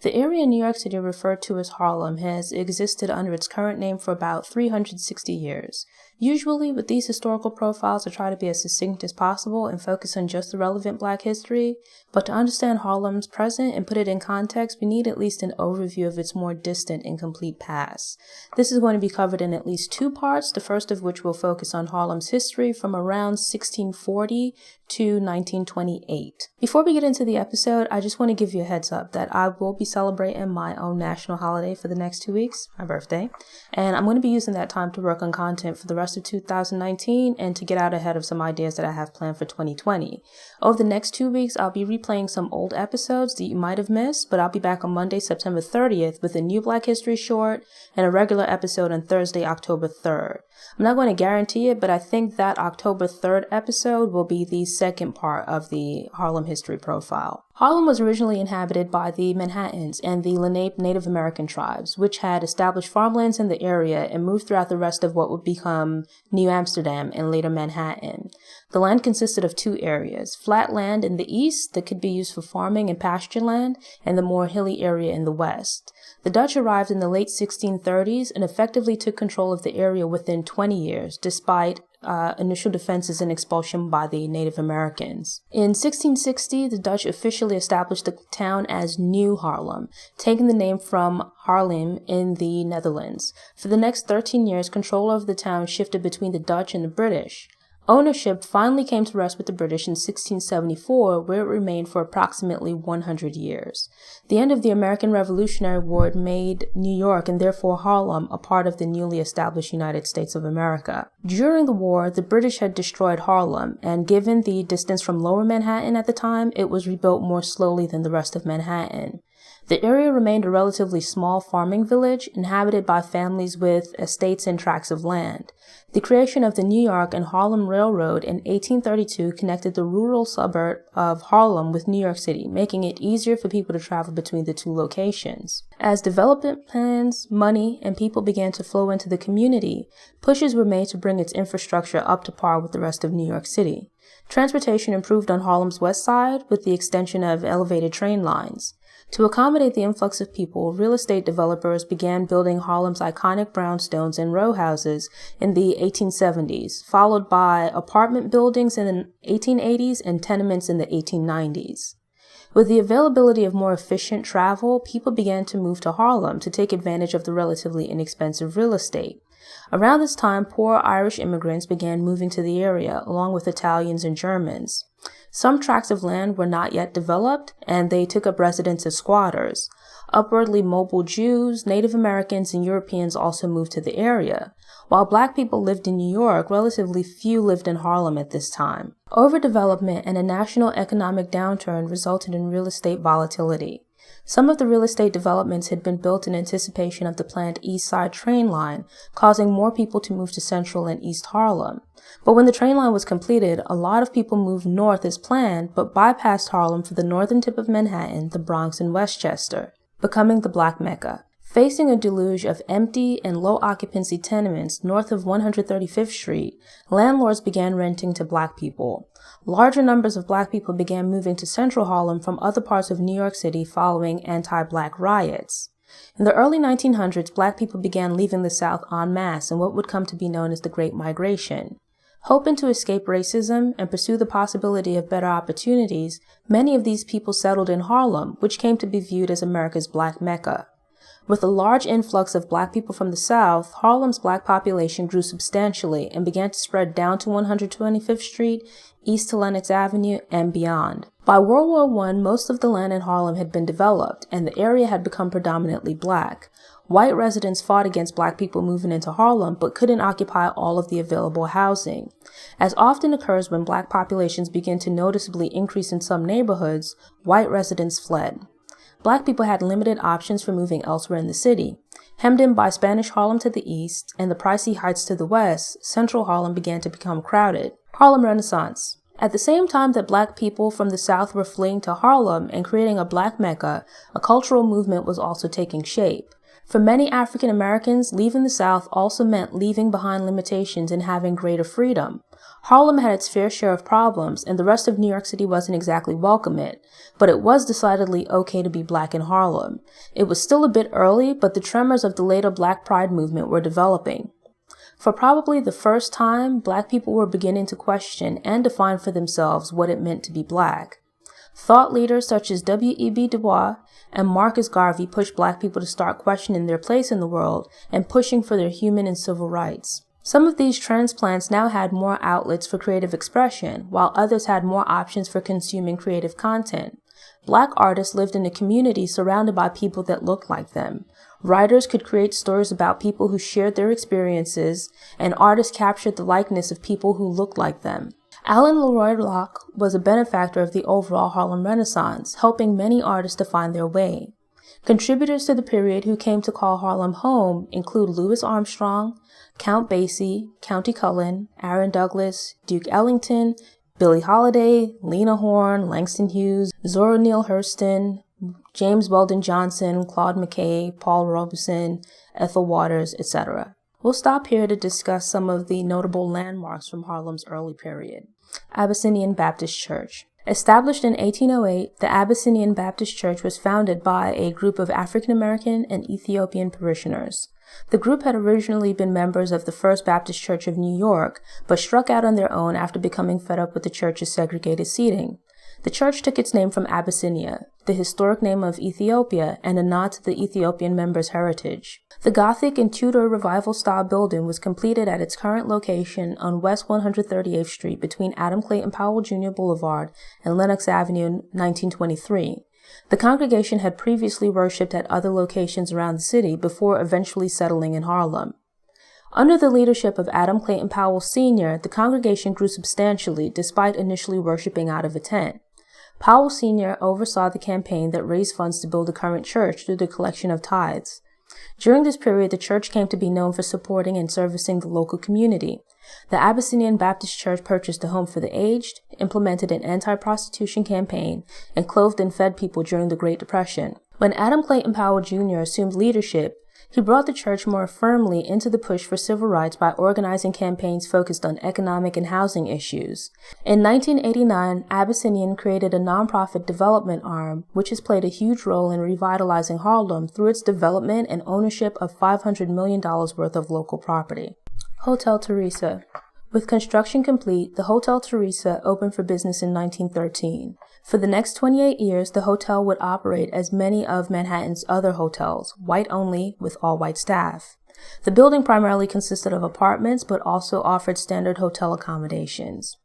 The area in New York City referred to as Harlem has existed under its current name for about 360 years. Usually, with these historical profiles, I try to be as succinct as possible and focus on just the relevant Black history, but to understand Harlem's present and put it in context, we need at least an overview of its more distant and complete past. This is going to be covered in at least two parts, the first of which will focus on Harlem's history from around 1640 to 1928. Before we get into the episode, I just want to give you a heads up that I will be celebrating my own national holiday for the next 2 weeks, my birthday, and I'm going to be using that time to work on content for the rest of 2019 and to get out ahead of some ideas that I have planned for 2020. Over the next 2 weeks, I'll be replaying some old episodes that you might have missed, but I'll be back on Monday, September 30th with a new Black History short and a regular episode on Thursday, October 3rd. I'm not going to guarantee it, but I think that October 3rd episode will be the second part of the Harlem history profile. Harlem was originally inhabited by the Manhattans and the Lenape Native American tribes, which had established farmlands in the area and moved throughout the rest of what would become New Amsterdam and later Manhattan. The land consisted of two areas, flat land in the east that could be used for farming and pasture land, and the more hilly area in the west. The Dutch arrived in the late 1630s and effectively took control of the area within 20 years, despite initial defenses and expulsion by the Native Americans. In 1660, the Dutch officially established the town as New Harlem, taking the name from Harlem in the Netherlands. For the next 13 years, control over the town shifted between the Dutch and the British. Ownership finally came to rest with the British in 1674, where it remained for approximately 100 years. The end of the American Revolutionary War made New York, and therefore Harlem, a part of the newly established United States of America. During the war, the British had destroyed Harlem, and given the distance from Lower Manhattan at the time, it was rebuilt more slowly than the rest of Manhattan. The area remained a relatively small farming village, inhabited by families with estates and tracts of land. The creation of the New York and Harlem Railroad in 1832 connected the rural suburb of Harlem with New York City, making it easier for people to travel between the two locations. As development plans, money, and people began to flow into the community, pushes were made to bring its infrastructure up to par with the rest of New York City. Transportation improved on Harlem's west side with the extension of elevated train lines. To accommodate the influx of people, real estate developers began building Harlem's iconic brownstones and row houses in the 1870s, followed by apartment buildings in the 1880s and tenements in the 1890s. With the availability of more efficient travel, people began to move to Harlem to take advantage of the relatively inexpensive real estate. Around this time, poor Irish immigrants began moving to the area, along with Italians and Germans. Some tracts of land were not yet developed, and they took up residence as squatters. Upwardly mobile Jews, Native Americans, and Europeans also moved to the area. While Black people lived in New York, relatively few lived in Harlem at this time. Overdevelopment and a national economic downturn resulted in real estate volatility. Some of the real estate developments had been built in anticipation of the planned East Side train line, causing more people to move to Central and East Harlem. But when the train line was completed, a lot of people moved north as planned, but bypassed Harlem for the northern tip of Manhattan, the Bronx, and Westchester, becoming the Black Mecca. Facing a deluge of empty and low-occupancy tenements north of 135th Street, landlords began renting to Black people. Larger numbers of Black people began moving to Central Harlem from other parts of New York City following anti-Black riots. In the early 1900s, Black people began leaving the South en masse in what would come to be known as the Great Migration. Hoping to escape racism and pursue the possibility of better opportunities, many of these people settled in Harlem, which came to be viewed as America's Black Mecca. With a large influx of Black people from the South, Harlem's Black population grew substantially and began to spread down to 125th Street, east to Lenox Avenue, and beyond. By World War I, most of the land in Harlem had been developed, and the area had become predominantly Black. White residents fought against Black people moving into Harlem, but couldn't occupy all of the available housing. As often occurs when Black populations begin to noticeably increase in some neighborhoods, white residents fled. Black people had limited options for moving elsewhere in the city. Hemmed in by Spanish Harlem to the east and the pricey Heights to the west, Central Harlem began to become crowded. Harlem Renaissance. At the same time that Black people from the South were fleeing to Harlem and creating a Black Mecca, a cultural movement was also taking shape. For many African Americans, leaving the South also meant leaving behind limitations and having greater freedom. Harlem had its fair share of problems, and the rest of New York City wasn't exactly welcome it, but it was decidedly okay to be black in Harlem. It was still a bit early, but the tremors of the later Black Pride movement were developing. For probably the first time, black people were beginning to question and define for themselves what it meant to be black. Thought leaders such as W.E.B. Du Bois and Marcus Garvey pushed black people to start questioning their place in the world and pushing for their human and civil rights. Some of these transplants now had more outlets for creative expression, while others had more options for consuming creative content. Black artists lived in a community surrounded by people that looked like them. Writers could create stories about people who shared their experiences, and artists captured the likeness of people who looked like them. Alan Leroy Locke was a benefactor of the overall Harlem Renaissance, helping many artists to find their way. Contributors to the period who came to call Harlem home include Louis Armstrong, Count Basie, Countee Cullen, Aaron Douglas, Duke Ellington, Billie Holiday, Lena Horne, Langston Hughes, Zora Neale Hurston, James Weldon Johnson, Claude McKay, Paul Robeson, Ethel Waters, etc. We'll stop here to discuss some of the notable landmarks from Harlem's early period. Abyssinian Baptist Church. Established in 1808, the Abyssinian Baptist Church was founded by a group of African American and Ethiopian parishioners. The group had originally been members of the First Baptist Church of New York, but struck out on their own after becoming fed up with the church's segregated seating. The church took its name from Abyssinia, the historic name of Ethiopia, and a nod to the Ethiopian members' heritage. The Gothic and Tudor Revival-style building was completed at its current location on West 138th Street between Adam Clayton Powell Jr. Boulevard and Lenox Avenue in 1923. The congregation had previously worshipped at other locations around the city before eventually settling in Harlem. Under the leadership of Adam Clayton Powell Sr., the congregation grew substantially despite initially worshiping out of a tent. Powell Sr. oversaw the campaign that raised funds to build the current church through the collection of tithes. During this period, the church came to be known for supporting and servicing the local community. The Abyssinian Baptist Church purchased a home for the aged, implemented an anti-prostitution campaign, and clothed and fed people during the Great Depression. When Adam Clayton Powell Jr. assumed leadership, he brought the church more firmly into the push for civil rights by organizing campaigns focused on economic and housing issues. In 1989, Abyssinian created a nonprofit development arm, which has played a huge role in revitalizing Harlem through its development and ownership of $500 million worth of local property. Hotel Teresa. With construction complete, the Hotel Teresa opened for business in 1913. For the next 28 years, the hotel would operate as many of Manhattan's other hotels, white-only, with all-white staff. The building primarily consisted of apartments, but also offered standard hotel accommodations.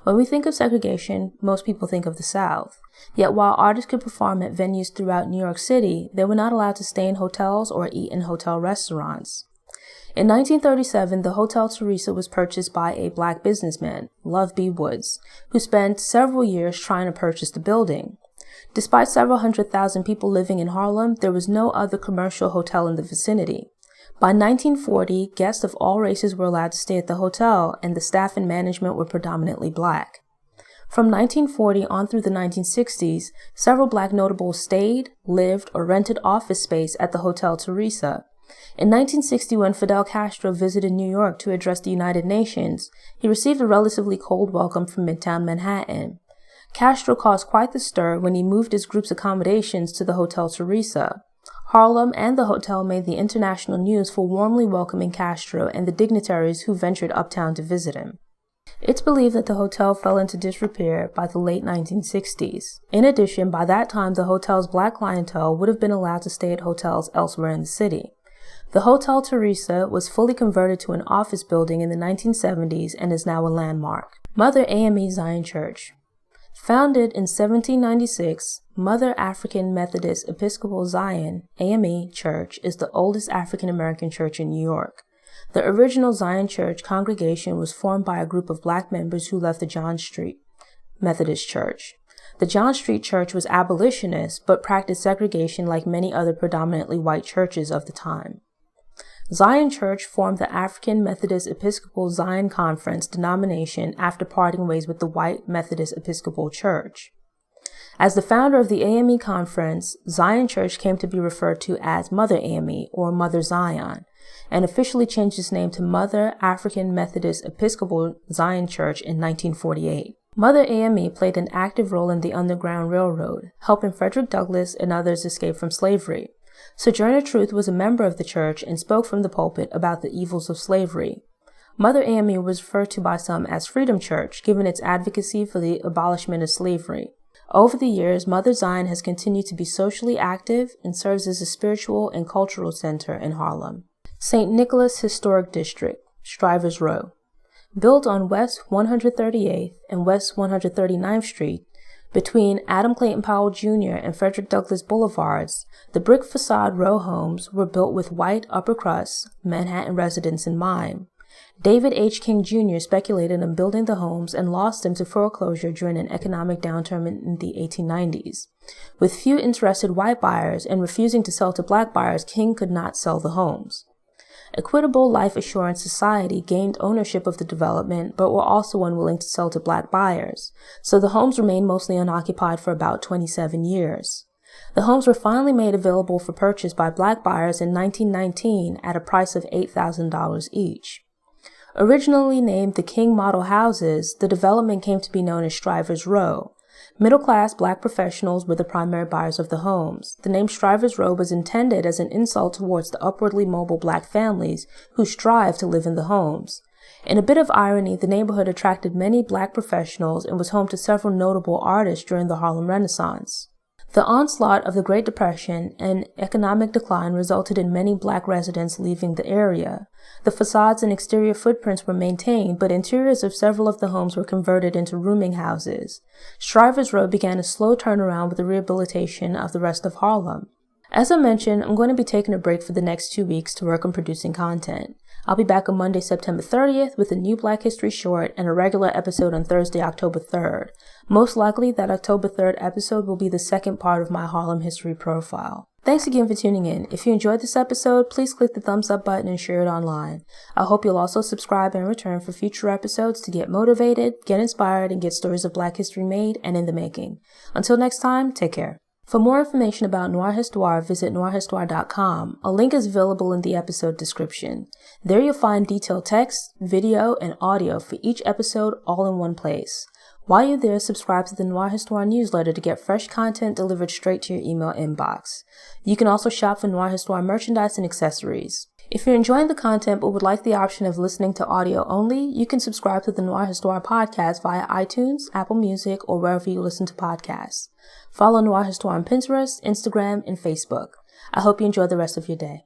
When we think of segregation, most people think of the South. Yet while artists could perform at venues throughout New York City, they were not allowed to stay in hotels or eat in hotel restaurants. In 1937, the Hotel Teresa was purchased by a black businessman, Love B. Woods, who spent several years trying to purchase the building. Despite several 100,000 people living in Harlem, there was no other commercial hotel in the vicinity. By 1940, guests of all races were allowed to stay at the hotel, and the staff and management were predominantly black. From 1940 on through the 1960s, several black notables stayed, lived, or rented office space at the Hotel Teresa. In 1960, when Fidel Castro visited New York to address the United Nations, he received a relatively cold welcome from Midtown Manhattan. Castro caused quite the stir when he moved his group's accommodations to the Hotel Teresa. Harlem and the hotel made the international news for warmly welcoming Castro and the dignitaries who ventured uptown to visit him. It's believed that the hotel fell into disrepair by the late 1960s. In addition, by that time, the hotel's black clientele would have been allowed to stay at hotels elsewhere in the city. The Hotel Teresa was fully converted to an office building in the 1970s and is now a landmark. MotherAME Zion Church. Founded in 1796, Mother African Methodist Episcopal Zion, AME Church, is the oldest African American church in New York. The original Zion Church congregation was formed by a group of black members who left the John Street Methodist Church. The John Street Church was abolitionist, but practiced segregation like many other predominantly white churches of the time. Zion Church formed the African Methodist Episcopal Zion Conference denomination after parting ways with the white Methodist Episcopal Church. As the founder of the AME conference, Zion Church came to be referred to as MotherAME, or Mother Zion, and officially changed its name to Mother African Methodist Episcopal Zion Church in 1948. MotherAME played an active role in the Underground Railroad, helping Frederick Douglass and others escape from slavery. Sojourner Truth was a member of the church and spoke from the pulpit about the evils of slavery. MotherAME was referred to by some as Freedom Church, given its advocacy for the abolishment of slavery. Over the years, Mother Zion has continued to be socially active and serves as a spiritual and cultural center in Harlem. St. Nicholas Historic District, Strivers Row. Built on West 138th and West 139th Street, between Adam Clayton Powell Jr. and Frederick Douglass Boulevards, the brick facade row homes were built with white upper crust Manhattan residents in mind. David H. King Jr. speculated on building the homes and lost them to foreclosure during an economic downturn in the 1890s. With few interested white buyers and refusing to sell to black buyers, King could not sell the homes. Equitable Life Assurance Society gained ownership of the development but were also unwilling to sell to black buyers, so the homes remained mostly unoccupied for about 27 years. The homes were finally made available for purchase by black buyers in 1919 at a price of $8,000 each. Originally named the King Model Houses, the development came to be known as Strivers Row. Middle-class black professionals were the primary buyers of the homes. The name Strivers Row was intended as an insult towards the upwardly mobile black families who strive to live in the homes. In a bit of irony, the neighborhood attracted many black professionals and was home to several notable artists during the Harlem Renaissance. The onslaught of the Great Depression and economic decline resulted in many black residents leaving the area. The facades and exterior footprints were maintained, but interiors of several of the homes were converted into rooming houses. Strivers Row began a slow turnaround with the rehabilitation of the rest of Harlem. As I mentioned, I'm going to be taking a break for the next 2 weeks to work on producing content. I'll be back on Monday, September 30th with a new Black History short and a regular episode on Thursday, October 3rd. Most likely, that October 3rd episode will be the second part of my Harlem history profile. Thanks again for tuning in. If you enjoyed this episode, please click the thumbs up button and share it online. I hope you'll also subscribe and return for future episodes to get motivated, get inspired, and get stories of Black history made and in the making. Until next time, take care. For more information about Noir Histoire, visit noirhistoire.com. A link is available in the episode description. There you'll find detailed text, video, and audio for each episode all in one place. While you're there, subscribe to the Noir Histoire newsletter to get fresh content delivered straight to your email inbox. You can also shop for Noir Histoire merchandise and accessories. If you're enjoying the content but would like the option of listening to audio only, you can subscribe to the Noir Histoire podcast via iTunes, Apple Music, or wherever you listen to podcasts. Follow Noir Histoire on Pinterest, Instagram, and Facebook. I hope you enjoy the rest of your day.